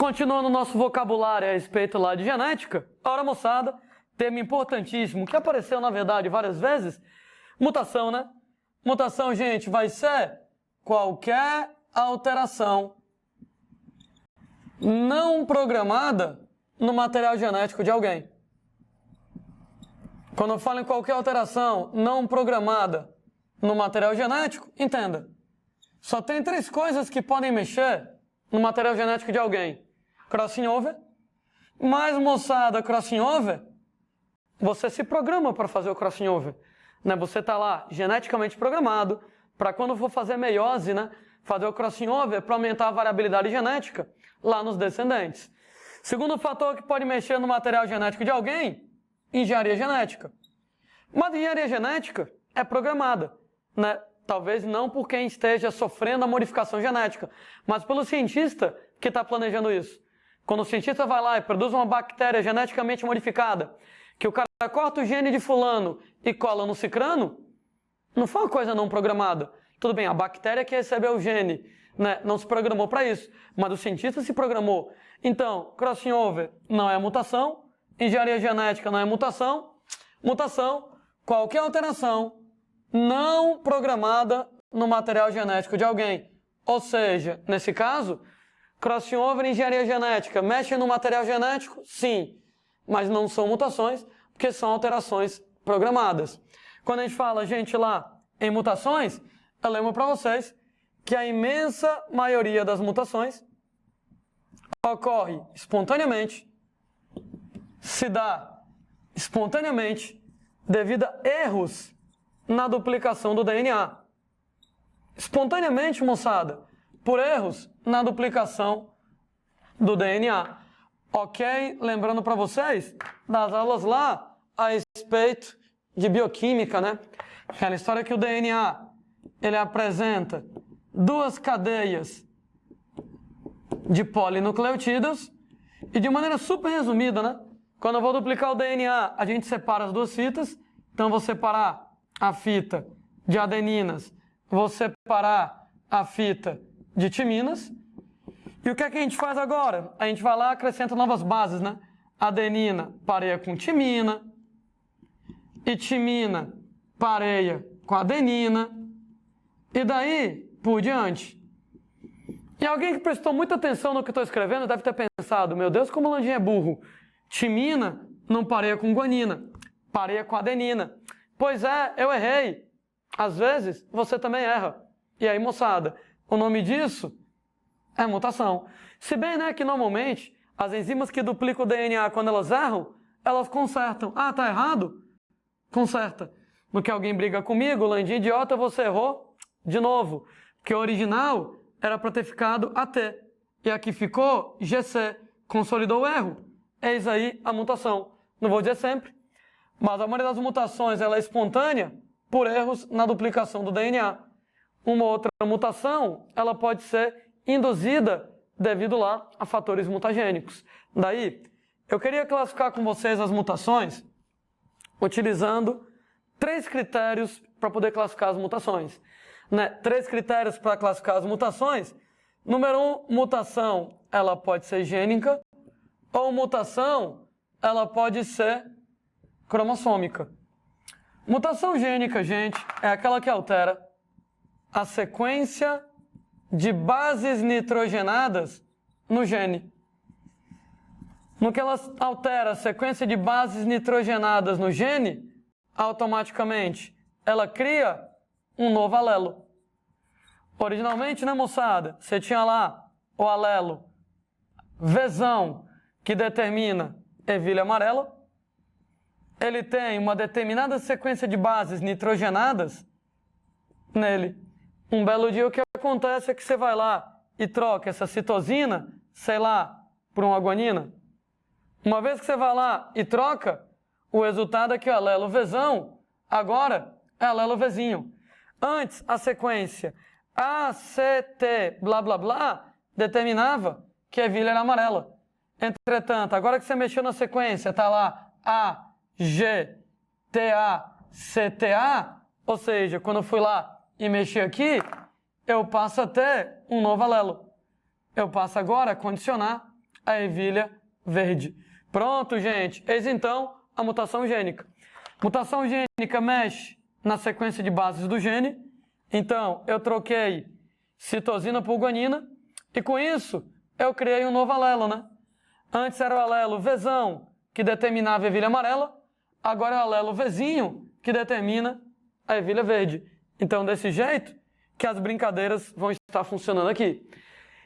Continuando o nosso vocabulário a respeito lá de genética, ora moçada, tema importantíssimo que apareceu na verdade várias vezes, mutação, né? Mutação, gente, vai ser qualquer alteração não programada no material genético de alguém. Quando eu falo em qualquer alteração não programada no material genético, entenda, só tem 3 coisas que podem mexer no material genético de alguém. Crossing over, mas moçada, crossing over, você se programa para fazer o crossing over, né? Você está lá geneticamente programado para quando for fazer meiose, né? Fazer o crossing over para aumentar a variabilidade genética lá nos descendentes. Segundo fator que pode mexer no material genético de alguém, engenharia genética. Mas a engenharia genética é programada, né? Talvez não por quem esteja sofrendo a modificação genética, mas pelo cientista que está planejando isso. Quando o cientista vai lá e produz uma bactéria geneticamente modificada, que o cara corta o gene de fulano e cola no cicrano, não foi uma coisa não programada. Tudo bem, a bactéria que recebeu o gene, né, não se programou para isso, mas o cientista se programou. Então, crossing over não é mutação, engenharia genética não é mutação. Mutação, qualquer alteração não programada no material genético de alguém. Ou seja, nesse caso, crossing over e engenharia genética mexe no material genético? Sim, mas não são mutações, porque são alterações programadas. Quando a gente fala, gente, lá em mutações, eu lembro para vocês que a imensa maioria das mutações ocorre espontaneamente, se dá espontaneamente devido a erros na duplicação do DNA. Espontaneamente, moçada, por erros na duplicação do DNA. Ok? Lembrando para vocês das aulas lá a respeito de bioquímica, né? Aquela história que o DNA, ele apresenta 2 cadeias de polinucleotídeos e de maneira super resumida, né? Quando eu vou duplicar o DNA, a gente separa as 2 fitas. Então, eu vou separar a fita de adeninas, vou separar a fita de timinas. E o que é que a gente faz agora? A gente vai lá e acrescenta novas bases, né? Adenina pareia com timina, e timina pareia com adenina, e daí por diante. E alguém que prestou muita atenção no que estou escrevendo deve ter pensado, meu Deus, como o Landinho é burro. Timina não pareia com guanina, pareia com adenina. Pois é, eu errei. Às vezes, você também erra. E aí, moçada, o nome disso é mutação. Se bem, né, que normalmente, as enzimas que duplicam o DNA, quando elas erram, elas consertam. Ah, tá errado? Conserta. No que alguém briga comigo, Landinho idiota, você errou de novo. Porque o original era para ter ficado AT. E aqui ficou GC. Consolidou o erro. Eis aí a mutação. Não vou dizer sempre, mas a maioria das mutações ela é espontânea por erros na duplicação do DNA. Uma outra mutação, ela pode ser induzida devido lá a fatores mutagênicos. Daí, eu queria classificar com vocês as mutações utilizando 3 critérios para poder classificar as mutações. Né? 3 critérios para classificar as mutações. Número 1, mutação, ela pode ser gênica, ou mutação, ela pode ser cromossômica. Mutação gênica, gente, é aquela que altera a sequência de bases nitrogenadas no gene. No que ela altera a sequência de bases nitrogenadas no gene, automaticamente ela cria um novo alelo. Originalmente, né, moçada? Você tinha lá o alelo Vzão, que determina ervilha amarela. Ele tem uma determinada sequência de bases nitrogenadas nele. Um belo dia o que acontece é que você vai lá e troca essa citosina, sei lá, por uma guanina. Uma vez que você vai lá e troca, o resultado é que o alelo Vzão agora é alelo Vzinho. Antes, a sequência ACT blá blá blá determinava que a ervilha era amarela. Entretanto, agora que você mexeu na sequência, está lá A, G, T, A, C, T, A, ou seja, quando eu fui lá e mexi aqui, eu passo a ter um novo alelo. Eu passo agora a condicionar a ervilha verde. Pronto, gente. Eis então a mutação gênica. Mutação gênica mexe na sequência de bases do gene. Então, eu troquei citosina por guanina e com isso eu criei um novo alelo, né? Antes era o alelo Vzão, que determinava a ervilha amarela. Agora é o alelo Vzinho, que determina a ervilha verde. Então, desse jeito que as brincadeiras vão estar funcionando aqui.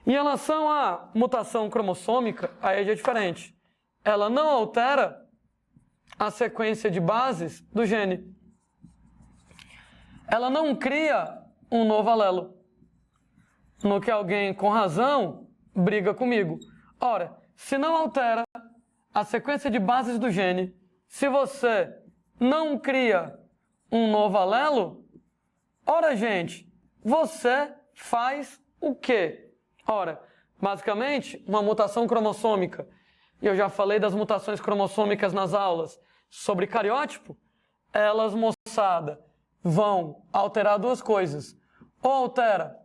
Em relação à mutação cromossômica, aí é diferente. Ela não altera a sequência de bases do gene. Ela não cria um novo alelo. No que alguém, com razão, briga comigo. Ora, se não altera a sequência de bases do gene, se você não cria um novo alelo, ora, gente, você faz o quê? Ora, basicamente, uma mutação cromossômica. E eu já falei das mutações cromossômicas nas aulas sobre cariótipo. Elas, moçada, vão alterar duas coisas. Ou altera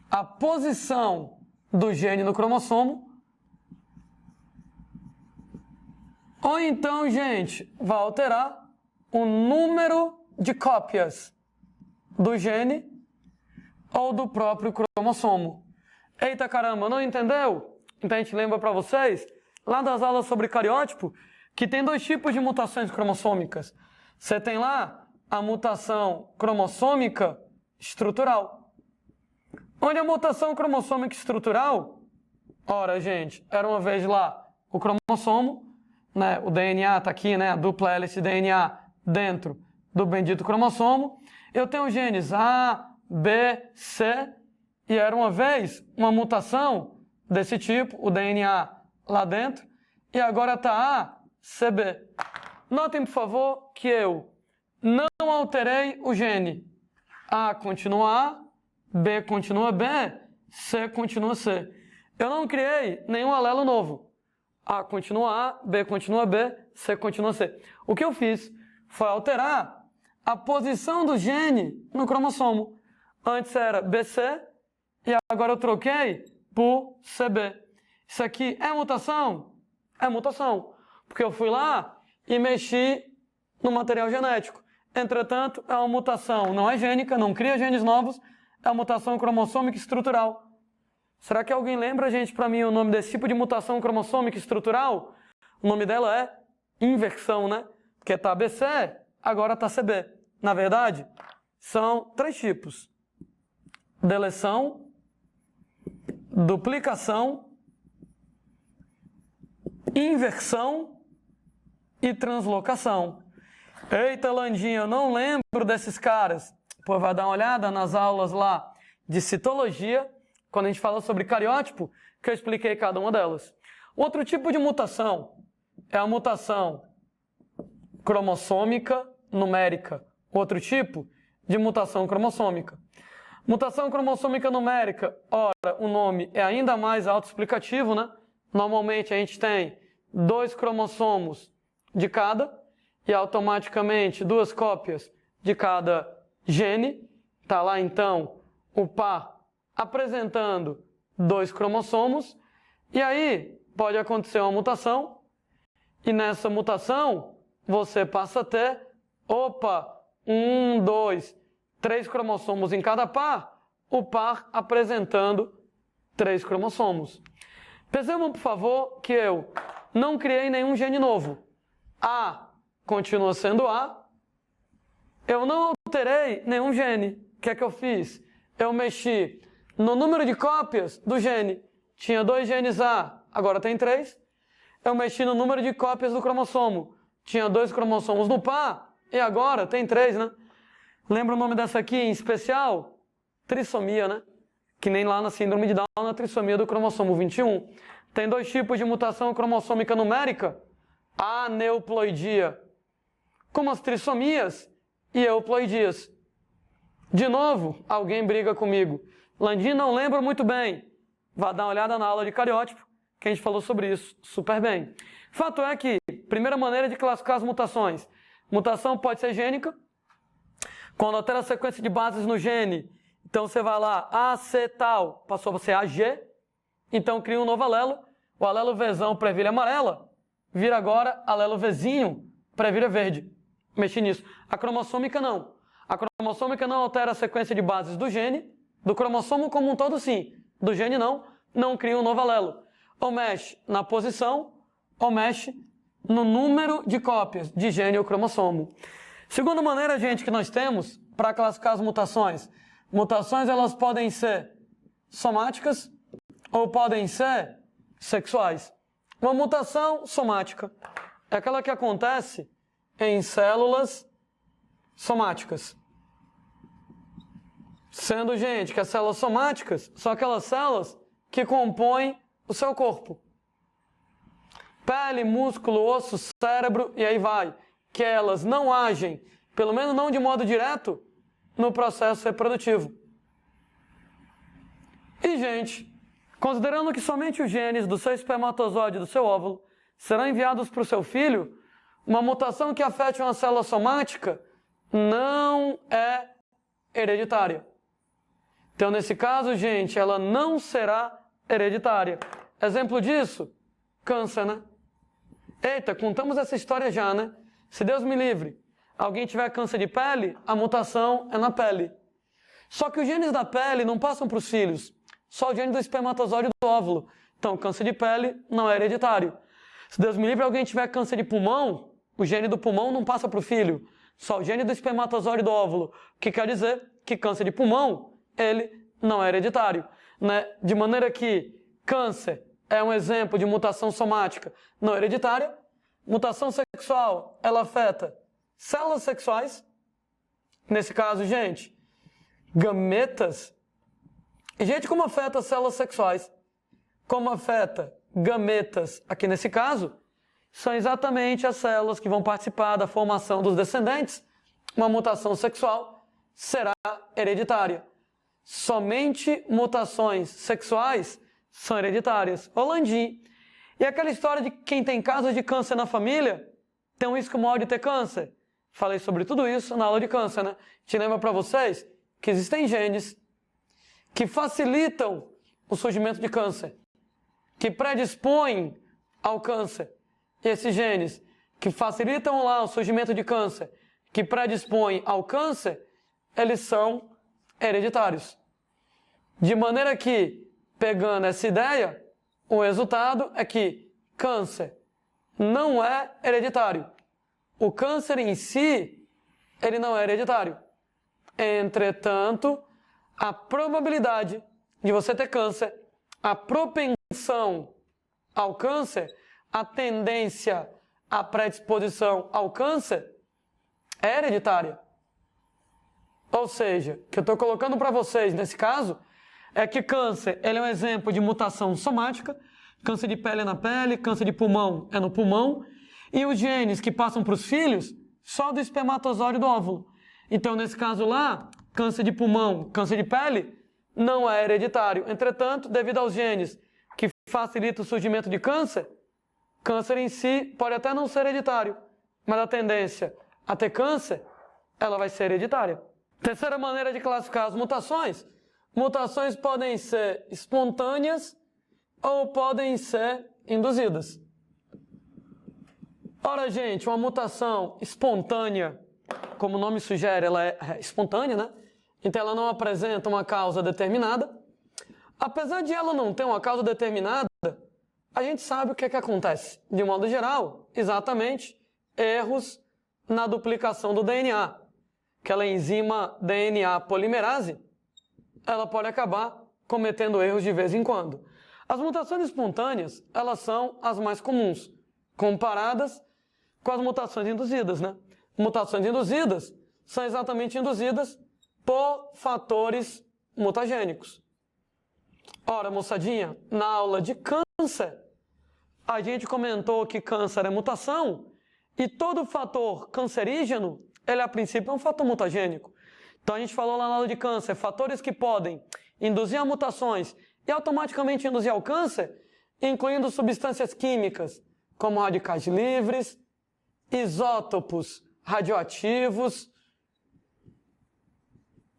a posição do gene no cromossomo, ou então, gente, vai alterar o número de cópias do gene ou do próprio cromossomo. Eita caramba, não entendeu? Então a gente lembra para vocês, lá das aulas sobre cariótipo, que tem dois tipos de mutações cromossômicas. Você tem lá a mutação cromossômica estrutural. Onde a mutação cromossômica estrutural, ora, gente, era uma vez lá o cromossomo, né, o DNA está aqui, né, a dupla hélice DNA dentro do bendito cromossomo. Eu tenho genes A, B, C, e era uma vez uma mutação desse tipo, o DNA lá dentro, e agora está A, CB. Notem, por favor, que eu não alterei o gene. A continua A, B continua B, C continua C. Eu não criei nenhum alelo novo. A continua A, B continua B, C continua C. O que eu fiz foi alterar a posição do gene no cromossomo. Antes era BC e agora eu troquei por CB. Isso aqui é mutação? É mutação. Porque eu fui lá e mexi no material genético. Entretanto, é uma mutação não é gênica, não cria genes novos, é a mutação cromossômica estrutural. Será que alguém lembra, gente, para mim, o nome desse tipo de mutação cromossômica estrutural? O nome dela é inversão, né? Porque tá BC, agora tá CB. Na verdade, são três tipos: deleção, duplicação, inversão e translocação. Eita, Landinha, eu não lembro desses caras. Pô, vai dar uma olhada nas aulas lá de citologia, quando a gente fala sobre cariótipo, que eu expliquei cada uma delas. Outro tipo de mutação é a mutação cromossômica numérica. Outro tipo de mutação cromossômica. Mutação cromossômica numérica, ora, o nome é ainda mais autoexplicativo, né? Normalmente a gente tem 2 cromossomos de cada e automaticamente 2 cópias de cada gene. Está lá então o par apresentando 2 cromossomos. E aí pode acontecer uma mutação e nessa mutação você passa a ter, 1, 2, 3 cromossomos em cada par, o par apresentando 3 cromossomos. Percebam, por favor, que eu não criei nenhum gene novo. A continua sendo A. Eu não alterei nenhum gene. O que é que eu fiz? Eu mexi no número de cópias do gene. Tinha 2 genes A, agora tem 3. Eu mexi no número de cópias do cromossomo. Tinha 2 cromossomos no par e agora tem 3, né? Lembra o nome dessa aqui em especial? Trissomia, né? Que nem lá na síndrome de Down, na trissomia do cromossomo 21. Tem 2 tipos de mutação cromossômica numérica. Aneuploidia, como as trissomias, e euploidias. De novo, alguém briga comigo. Landim, não lembro muito bem. Vá dar uma olhada na aula de cariótipo, que a gente falou sobre isso super bem. Fato é que, primeira maneira de classificar as mutações. Mutação pode ser gênica. Quando altera a sequência de bases no gene, então você vai lá, AC tal, passou a ser AG, então cria um novo alelo. o alelo Vzão para ervilha amarela, vira agora alelo Vzinho para ervilha verde. Mexi nisso. A cromossômica não. A cromossômica não altera a sequência de bases do gene, do cromossomo como um todo sim, do gene não cria um novo alelo. Ou mexe na posição, ou mexe no número de cópias de gene ou cromossomo. Segunda maneira, gente, que nós temos para classificar as mutações. Mutações, elas podem ser somáticas ou podem ser sexuais. Uma mutação somática é aquela que acontece em células somáticas. Sendo, gente, que as células somáticas são aquelas células que compõem o seu corpo. Pele, músculo, osso, cérebro e aí vai. Que elas não agem, pelo menos não de modo direto, no processo reprodutivo. E, gente, considerando que somente os genes do seu espermatozoide e do seu óvulo serão enviados para o seu filho, uma mutação que afete uma célula somática não é hereditária. Então, nesse caso, gente, ela não será hereditária. Exemplo disso, câncer, né? Eita, contamos essa história já, né? Se Deus me livre, alguém tiver câncer de pele, a mutação é na pele. Só que os genes da pele não passam para os filhos, só o gene do espermatozoide e do óvulo. Então, câncer de pele não é hereditário. Se Deus me livre, alguém tiver câncer de pulmão, o gene do pulmão não passa para o filho, só o gene do espermatozoide e do óvulo. O que quer dizer que câncer de pulmão, ele não é hereditário, né? De maneira que câncer é um exemplo de mutação somática não hereditária. Mutação sexual, ela afeta células sexuais. Nesse caso, gente, gametas. E, gente, como afeta células sexuais? Como afeta gametas, aqui nesse caso, são exatamente as células que vão participar da formação dos descendentes. Uma mutação sexual será hereditária. Somente mutações sexuais são hereditárias. Holandim. E aquela história de quem tem casos de câncer na família tem um risco maior de ter câncer. Falei sobre tudo isso na aula de câncer, né? Te lembro para vocês que existem genes que facilitam o surgimento de câncer, que predispõem ao câncer. E esses genes que facilitam lá o surgimento de câncer, que predispõem ao câncer, eles são hereditários. De maneira que, pegando essa ideia, o resultado é que câncer não é hereditário. O câncer em si, ele não é hereditário. Entretanto, a probabilidade de você ter câncer, a propensão ao câncer, a tendência, a predisposição ao câncer é hereditária. Ou seja, o que eu estou colocando para vocês nesse caso é que câncer ele é um exemplo de mutação somática, câncer de pele é na pele, câncer de pulmão é no pulmão, e os genes que passam para os filhos só do espermatozoide e do óvulo. Então, nesse caso lá, câncer de pulmão, câncer de pele, não é hereditário. Entretanto, devido aos genes que facilitam o surgimento de câncer, câncer em si pode até não ser hereditário, mas a tendência a ter câncer, ela vai ser hereditária. Terceira maneira de classificar as mutações. Mutações podem ser espontâneas ou podem ser induzidas. Ora, gente, uma mutação espontânea, como o nome sugere, ela é espontânea, né? Então ela não apresenta uma causa determinada. Apesar de ela não ter uma causa determinada, a gente sabe o que é que acontece. De modo geral, exatamente, erros na duplicação do DNA. Aquela enzima DNA polimerase, ela pode acabar cometendo erros de vez em quando. As mutações espontâneas, elas são as mais comuns, comparadas com as mutações induzidas, né? Mutações induzidas são exatamente induzidas por fatores mutagênicos. Ora, moçadinha, na aula de câncer, a gente comentou que câncer é mutação e todo fator cancerígeno, ele a princípio é um fator mutagênico. Então a gente falou lá na aula de câncer, fatores que podem induzir a mutações e automaticamente induzir ao câncer, incluindo substâncias químicas, como radicais livres, isótopos radioativos,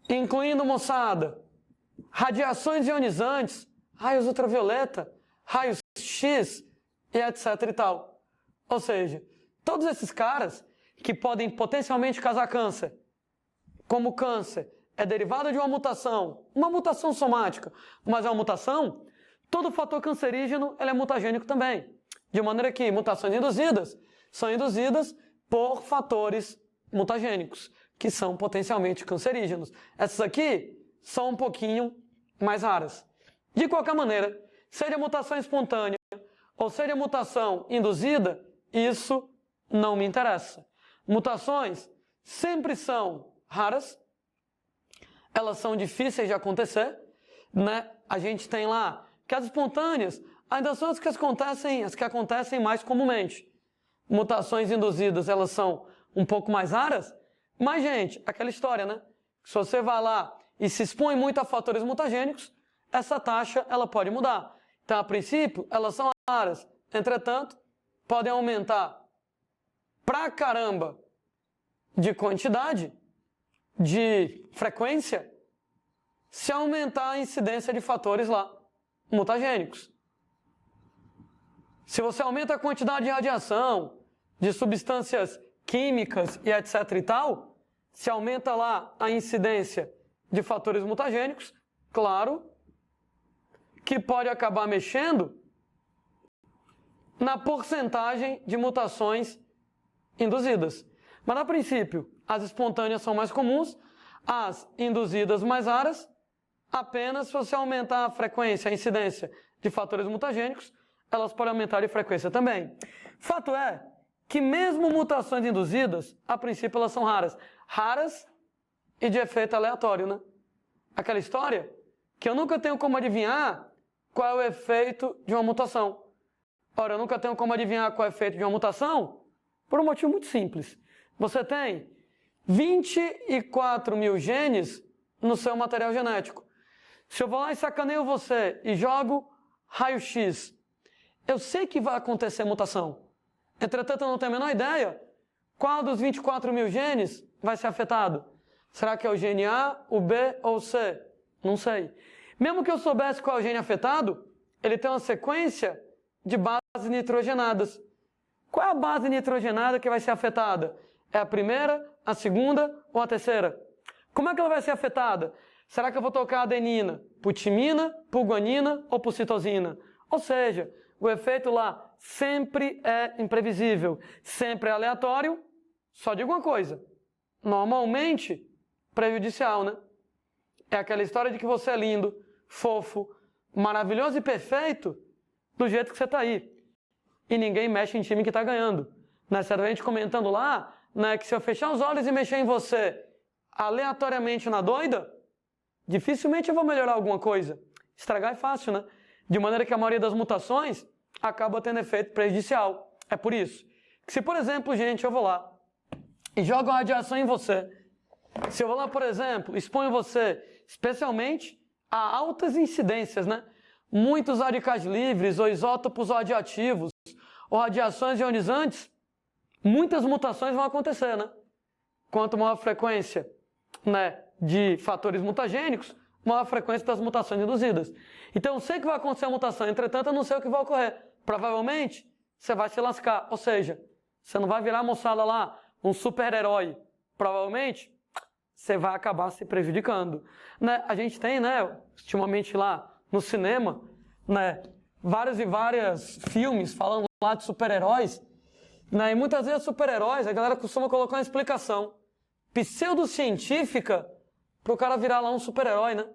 incluindo, moçada, radiações ionizantes, raios ultravioleta, raios X e etc e tal. Ou seja, todos esses caras que podem potencialmente causar câncer, como câncer é derivado de uma mutação somática, mas é uma mutação, todo fator cancerígeno ele é mutagênico também. De maneira que mutações induzidas são induzidas por fatores mutagênicos, que são potencialmente cancerígenos. Essas aqui são um pouquinho mais raras. De qualquer maneira, seja mutação espontânea ou seja mutação induzida, isso não me interessa. Mutações sempre são raras, elas são difíceis de acontecer, né? A gente tem lá que as espontâneas ainda são as que acontecem mais comumente. Mutações induzidas, elas são um pouco mais raras, mas, gente, aquela história, né? Se você vai lá e se expõe muito a fatores mutagênicos, essa taxa, ela pode mudar. Então, a princípio, elas são raras. Entretanto, podem aumentar pra caramba de quantidade, de frequência, se aumentar a incidência de fatores lá mutagênicos. Se você aumenta a quantidade de radiação, de substâncias químicas e etc e tal, se aumenta lá a incidência de fatores mutagênicos, claro que pode acabar mexendo na porcentagem de mutações induzidas. Mas, a princípio, as espontâneas são mais comuns, as induzidas mais raras, apenas se você aumentar a frequência, a incidência de fatores mutagênicos, elas podem aumentar de frequência também. Fato é que mesmo mutações induzidas, a princípio elas são raras. Raras e de efeito aleatório, né? Aquela história que eu nunca tenho como adivinhar qual é o efeito de uma mutação. Ora, eu nunca tenho como adivinhar qual é o efeito de uma mutação por um motivo muito simples. Você tem 24 mil genes no seu material genético. Se eu vou lá e sacaneio você e jogo raio-x, eu sei que vai acontecer mutação. Entretanto, eu não tenho a menor ideia qual dos 24 mil genes vai ser afetado. Será que é o gene A, o B ou o C? Não sei. Mesmo que eu soubesse qual é o gene afetado, ele tem uma sequência de bases nitrogenadas. Qual é a base nitrogenada que vai ser afetada? É a primeira, a segunda ou a terceira? Como é que ela vai ser afetada? Será que eu vou tocar adenina por timina, por guanina ou por citosina? Ou seja, o efeito lá sempre é imprevisível, sempre é aleatório. Só digo uma coisa, normalmente prejudicial, né? É aquela história de que você é lindo, fofo, maravilhoso e perfeito do jeito que você está aí. E ninguém mexe em time que está ganhando. Né? Certa gente comentando lá, né, que se eu fechar os olhos e mexer em você aleatoriamente na doida, dificilmente eu vou melhorar alguma coisa. Estragar é fácil, né? De maneira que a maioria das mutações acaba tendo efeito prejudicial. É por isso que se, por exemplo, gente, eu vou lá e jogo radiação em você, se eu vou lá, por exemplo, exponho você especialmente a altas incidências, né? Muitos radicais livres ou isótopos radioativos ou radiações ionizantes, muitas mutações vão acontecer, né? Quanto maior a frequência, né, de fatores mutagênicos, maior a frequência das mutações induzidas. Então, eu sei que vai acontecer a mutação, entretanto, eu não sei o que vai ocorrer. Provavelmente, você vai se lascar. Ou seja, você não vai virar, moçada, lá, um super-herói. Provavelmente, você vai acabar se prejudicando. Né? A gente tem, né, ultimamente lá no cinema, né, vários e vários filmes falando lá de super-heróis. Né? E muitas vezes super-heróis, a galera costuma colocar uma explicação pseudocientífica para o cara virar lá um super-herói, né?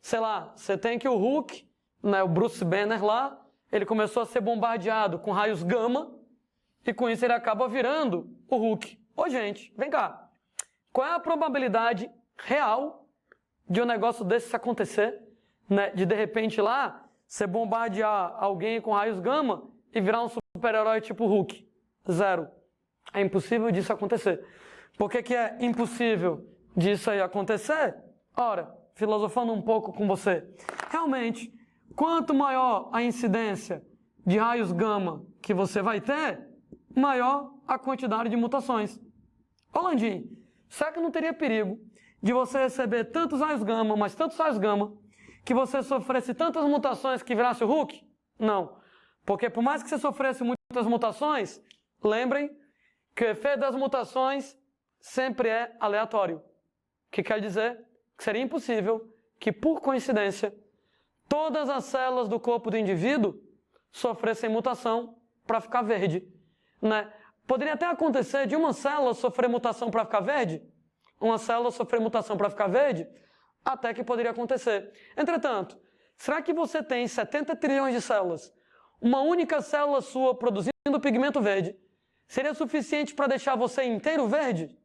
Sei lá, você tem que o Hulk, né, o Bruce Banner lá, ele começou a ser bombardeado com raios gama e com isso ele acaba virando o Hulk. Ô gente, vem cá. Qual é a probabilidade real de um negócio desse acontecer? Né? De repente lá, você bombardear alguém com raios gama e virar um super-herói tipo Hulk? Zero. É impossível disso acontecer. Por que é impossível disso aí acontecer? Ora, filosofando um pouco com você. Realmente, quanto maior a incidência de raios gama que você vai ter, maior a quantidade de mutações. Ô Landim, será que não teria perigo de você receber tantos raios gama, mas tantos raios gama, que você sofresse tantas mutações que virasse o Hulk? Não. Porque por mais que você sofresse muitas mutações, lembrem que o efeito das mutações sempre é aleatório. O que quer dizer que seria impossível que, por coincidência, todas as células do corpo do indivíduo sofressem mutação para ficar verde, né? Poderia até acontecer de uma célula sofrer mutação para ficar verde, uma célula sofrer mutação para ficar verde, até que poderia acontecer. Entretanto, será que você tem 70 trilhões de células, uma única célula sua produzindo pigmento verde, seria suficiente para deixar você inteiro verde?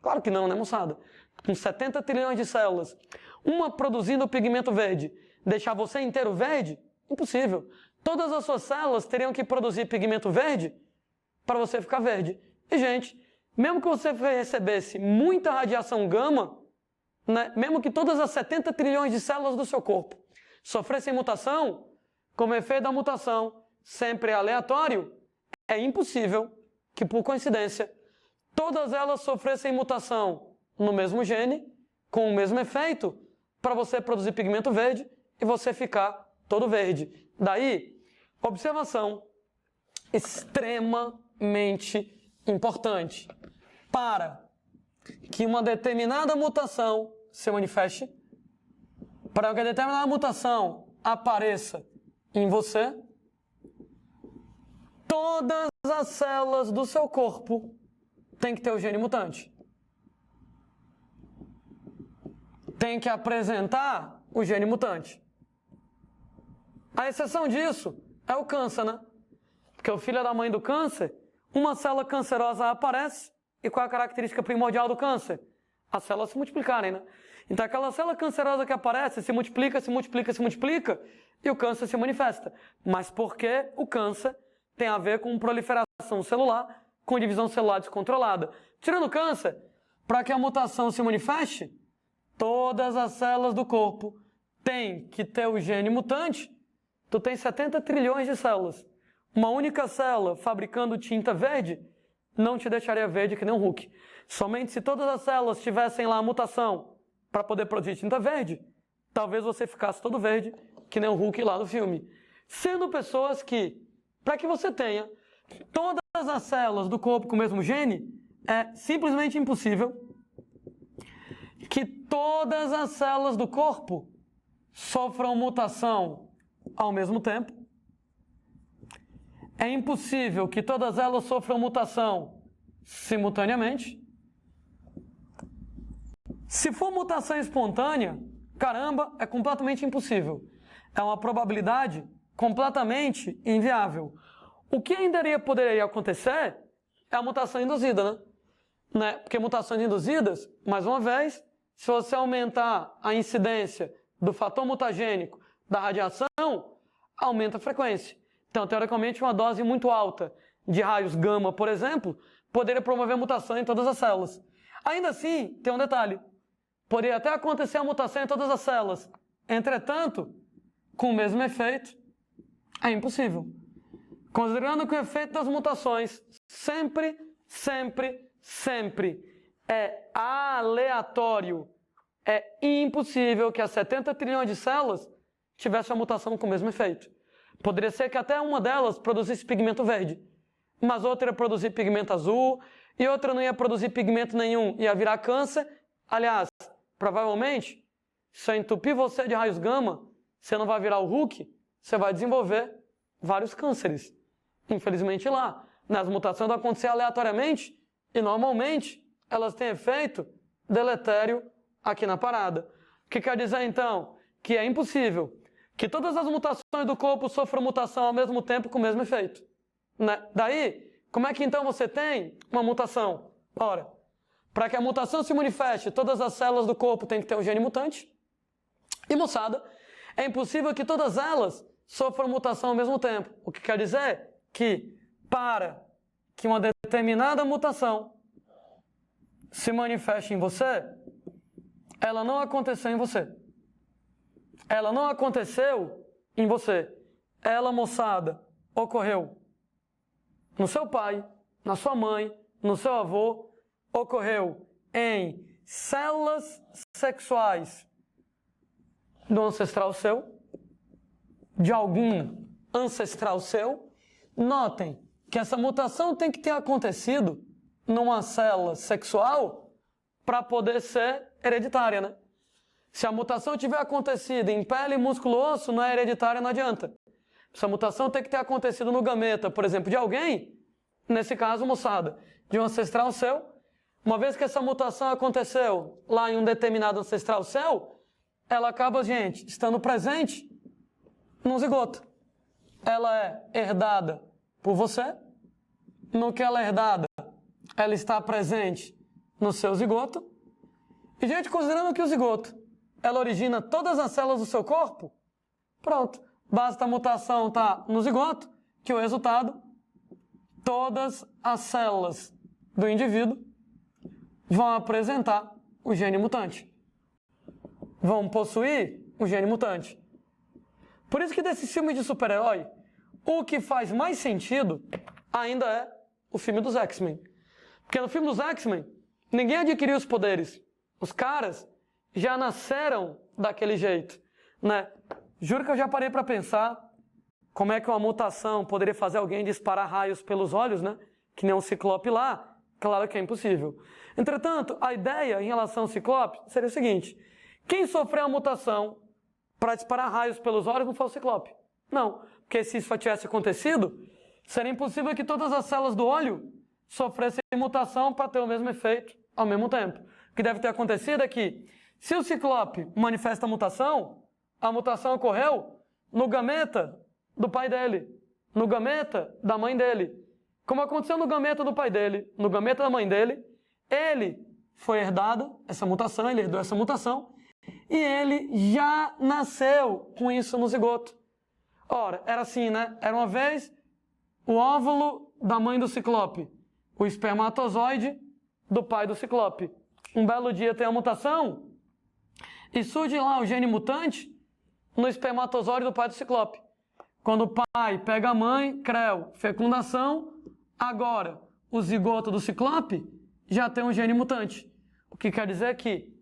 Claro que não, né, moçada? Com 70 trilhões de células, uma produzindo pigmento verde, deixar você inteiro verde? Impossível. Todas as suas células teriam que produzir pigmento verde para você ficar verde. E, gente, mesmo que você recebesse muita radiação gama, né, mesmo que todas as 70 trilhões de células do seu corpo sofressem mutação, como efeito da mutação sempre é aleatório, é impossível que, por coincidência, todas elas sofressem mutação no mesmo gene, com o mesmo efeito, para você produzir pigmento verde e você ficar todo verde. Daí, observação extremamente importante. Para que uma determinada mutação se manifeste, para que a determinada mutação apareça em você, todas as células do seu corpo têm que ter o gene mutante. Tem que apresentar o gene mutante. A exceção disso é o câncer, né? Porque o filho da mãe do câncer, uma célula cancerosa aparece, e qual é a característica primordial do câncer? As células se multiplicarem, né? Então aquela célula cancerosa que aparece se multiplica, e o câncer se manifesta. Mas por que o câncer tem a ver com proliferação celular, com divisão celular descontrolada? Tirando o câncer, para que a mutação se manifeste, todas as células do corpo têm que ter o gene mutante. Tu tem 70 trilhões de células. Uma única célula fabricando tinta verde não te deixaria verde que nem um Hulk. Somente se todas as células tivessem lá a mutação para poder produzir tinta verde, talvez você ficasse todo verde que nem o Hulk lá do filme. Sendo pessoas que, para que você tenha todas as células do corpo com o mesmo gene, é simplesmente impossível que todas as células do corpo sofram mutação ao mesmo tempo. É impossível que todas elas sofram mutação simultaneamente. Se for mutação espontânea, caramba, é completamente impossível. É uma probabilidade completamente inviável. O que ainda poderia acontecer é a mutação induzida, né? Porque mutações induzidas, mais uma vez, se você aumentar a incidência do fator mutagênico da radiação, aumenta a frequência. Então, teoricamente, uma dose muito alta de raios gama, por exemplo, poderia promover mutação em todas as células. Ainda assim, tem um detalhe. Poderia até acontecer a mutação em todas as células. Entretanto, com o mesmo efeito, é impossível. Considerando que o efeito das mutações sempre é aleatório, é impossível que as 70 trilhões de células tivessem a mutação com o mesmo efeito. Poderia ser que até uma delas produzisse pigmento verde, mas outra ia produzir pigmento azul, e outra não ia produzir pigmento nenhum, ia virar câncer. Aliás, provavelmente, se eu entupir você de raios gama, você não vai virar o Hulk, você vai desenvolver vários cânceres. Infelizmente lá, as mutações vão acontecer aleatoriamente, e normalmente elas têm efeito deletério aqui na parada. O que quer dizer então? Que é impossível que todas as mutações do corpo sofram mutação ao mesmo tempo com o mesmo efeito, né? Daí, como é que então você tem uma mutação? Ora, para que a mutação se manifeste, todas as células do corpo têm que ter um gene mutante. E, moçada, é impossível que todas elas sofram mutação ao mesmo tempo. O que quer dizer que, para que uma determinada mutação se manifeste em você, ela não aconteceu em você. Ela não aconteceu em você. Ela, moçada, ocorreu no seu pai, na sua mãe, no seu avô, ocorreu em células sexuais do ancestral seu, de algum ancestral seu, Notem que essa mutação tem que ter acontecido numa célula sexual para poder ser hereditária, né? Se a mutação tiver acontecido em pele, músculo, osso, não é hereditária, não adianta. Se a mutação tem que ter acontecido no gameta, por exemplo, de alguém, nesse caso, moçada, de um ancestral seu, uma vez que essa mutação aconteceu lá em um determinado ancestral seu, ela acaba, gente, estando presente no zigoto. Ela é herdada por você. No que ela é herdada, ela está presente no seu zigoto. E, gente, considerando que o zigoto, ela origina todas as células do seu corpo, pronto. Basta a mutação estar no zigoto, que o resultado, todas as células do indivíduo vão apresentar o gene mutante. Vão possuir o gene mutante. Por isso que desse filme de super-herói, o que faz mais sentido ainda é o filme dos X-Men. Porque no filme dos X-Men, ninguém adquiriu os poderes. Os caras já nasceram daquele jeito, né? Juro que eu já parei para pensar como é que uma mutação poderia fazer alguém disparar raios pelos olhos, né? Que nem um ciclope lá. Claro que é impossível. Entretanto, a ideia em relação ao ciclope seria o seguinte: quem sofreu a mutação para disparar raios pelos olhos não foi o ciclope. Não, porque se isso tivesse acontecido, seria impossível que todas as células do olho sofressem mutação para ter o mesmo efeito ao mesmo tempo. O que deve ter acontecido é que, se o ciclope manifesta a mutação ocorreu no gameta do pai dele, no gameta da mãe dele. Como aconteceu no gameta do pai dele, no gameta da mãe dele, ele foi herdado essa mutação, ele herdou essa mutação, e ele já nasceu com isso no zigoto. Ora, era assim, né? Era uma vez o óvulo da mãe do ciclope, o espermatozoide do pai do ciclope. Um belo dia tem a mutação e surge lá o gene mutante no espermatozoide do pai do ciclope. Quando o pai pega a mãe, creu, fecundação, agora o zigoto do ciclope já tem um gene mutante. O que quer dizer que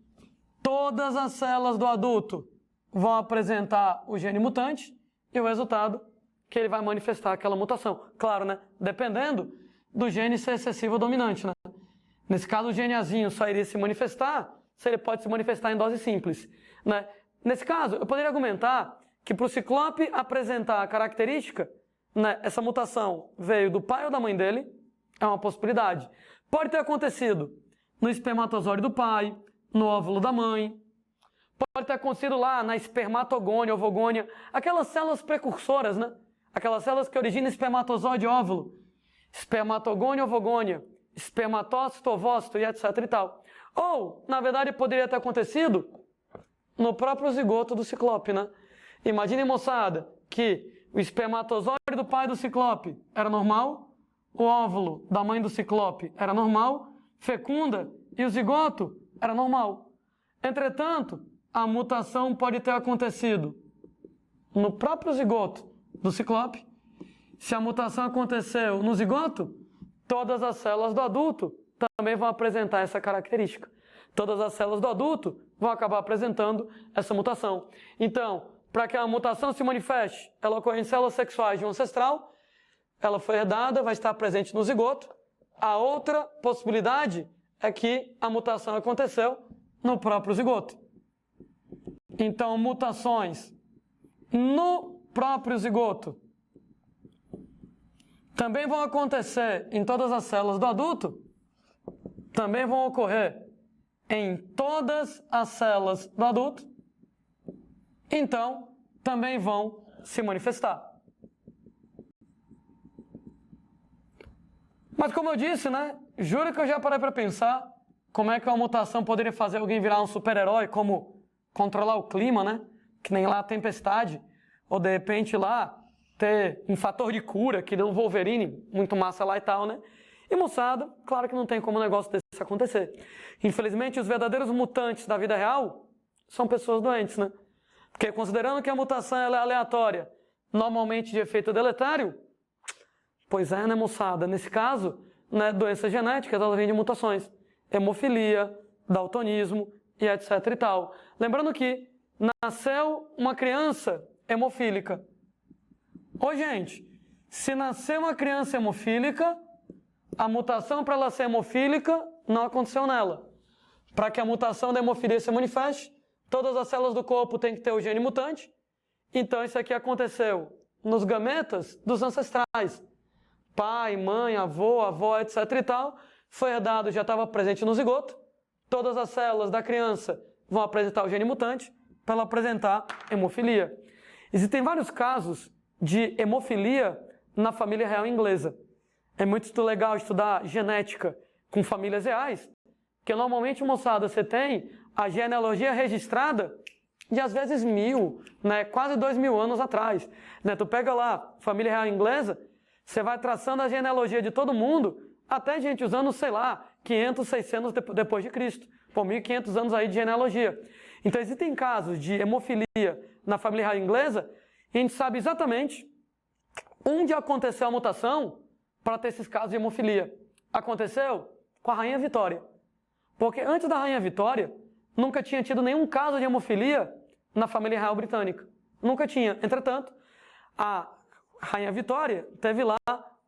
todas as células do adulto vão apresentar o gene mutante e o resultado que ele vai manifestar aquela mutação. Claro, né? Dependendo do gene ser excessivo ou dominante, né? Nesse caso, o gene Azinho só iria se manifestar se ele pode se manifestar em dose simples, né? Nesse caso, eu poderia argumentar que para o ciclope apresentar a característica, né, essa mutação veio do pai ou da mãe dele, é uma possibilidade. Pode ter acontecido no espermatozoide do pai, no óvulo da mãe, pode ter acontecido lá na espermatogônia, ovogônia, aquelas células precursoras, né? Aquelas células que originam espermatozoide e óvulo, espermatogônia, ovogônia, espermatócito, ovócito e etc e tal. Ou, na verdade, poderia ter acontecido no próprio zigoto do ciclope, né? Imagine, moçada, que o espermatozoide do pai do ciclope era normal, o óvulo da mãe do ciclope era normal, fecunda e o zigoto era normal. Entretanto, a mutação pode ter acontecido no próprio zigoto do ciclope. Se a mutação aconteceu no zigoto, todas as células do adulto também vão apresentar essa característica. Todas as células do adulto vão acabar apresentando essa mutação. Então, para que a mutação se manifeste, ela ocorre em células sexuais de um ancestral, ela foi herdada, vai estar presente no zigoto. A outra possibilidade é que a mutação aconteceu no próprio zigoto. Então, mutações no próprio zigoto também vão acontecer em todas as células do adulto, também vão ocorrer em todas as células do adulto, então também vão se manifestar. Mas como eu disse, né? Juro que eu já parei para pensar como é que uma mutação poderia fazer alguém virar um super-herói, como controlar o clima, né? Que nem lá a tempestade, ou de repente lá ter um fator de cura, que deu um Wolverine, muito massa lá e tal, né? E moçada, claro que não tem como um negócio desse acontecer. Infelizmente, os verdadeiros mutantes da vida real são pessoas doentes, né? Porque considerando que a mutação ela é aleatória, normalmente de efeito deletério, pois é, né, moçada? Nesse caso, né, doenças genéticas, elas vêm de mutações. Hemofilia, daltonismo e etc e tal. Lembrando que nasceu uma criança hemofílica. Ô, gente, Se nascer uma criança hemofílica, a mutação para ela ser hemofílica não aconteceu nela. Para que a mutação da hemofilia se manifeste, todas as células do corpo têm que ter o gene mutante. Então isso aqui aconteceu nos gametas dos ancestrais. Pai, mãe, avó, etc e tal. Foi herdado, já estava presente no zigoto. Todas as células da criança vão apresentar o gene mutante para ela apresentar hemofilia. Existem vários casos de hemofilia na família real inglesa. É muito legal estudar genética com famílias reais, porque normalmente, moçada, você tem a genealogia registrada de às vezes 1000, né, quase 2000 anos atrás. Né? Tu pega lá, família real inglesa, você vai traçando a genealogia de todo mundo, até gente usando, sei lá, 500, 600 depois de Cristo. Por 1500 anos aí de genealogia. Então existem casos de hemofilia na família real inglesa, e a gente sabe exatamente onde aconteceu a mutação para ter esses casos de hemofilia. Aconteceu com a Rainha Vitória. Porque antes da Rainha Vitória, nunca tinha tido nenhum caso de hemofilia na família real britânica. Nunca tinha. Entretanto, a Rainha Vitória teve lá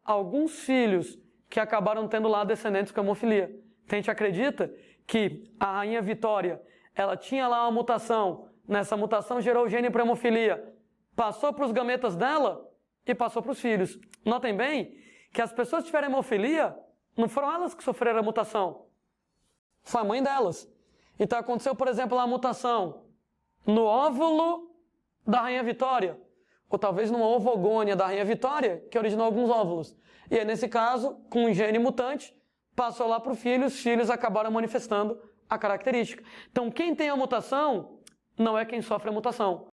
alguns filhos que acabaram tendo lá descendentes com hemofilia. Então, a gente acredita que a Rainha Vitória, ela tinha lá uma mutação. Nessa mutação gerou o gene para hemofilia. Passou para os gametas dela e passou para os filhos. Notem bem que as pessoas que tiveram hemofilia, não foram elas que sofreram a mutação. Foi a mãe delas. Então aconteceu, por exemplo, a mutação no óvulo da Rainha Vitória, ou talvez numa ovogônia da Rainha Vitória, que originou alguns óvulos. E aí, nesse caso, com um gene mutante, passou lá para o filho, os filhos acabaram manifestando a característica. Então, quem tem a mutação não é quem sofre a mutação.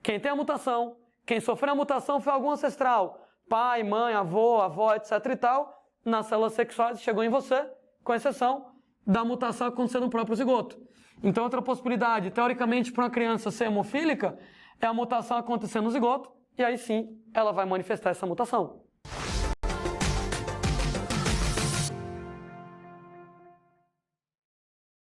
Quem tem a mutação, quem sofreu a mutação foi algum ancestral, pai, mãe, avó, etc e tal, nas células sexuais chegou em você, com exceção da mutação acontecendo no próprio zigoto. Então, outra possibilidade, teoricamente, para uma criança ser hemofílica, é a mutação acontecendo no zigoto, e aí sim, ela vai manifestar essa mutação.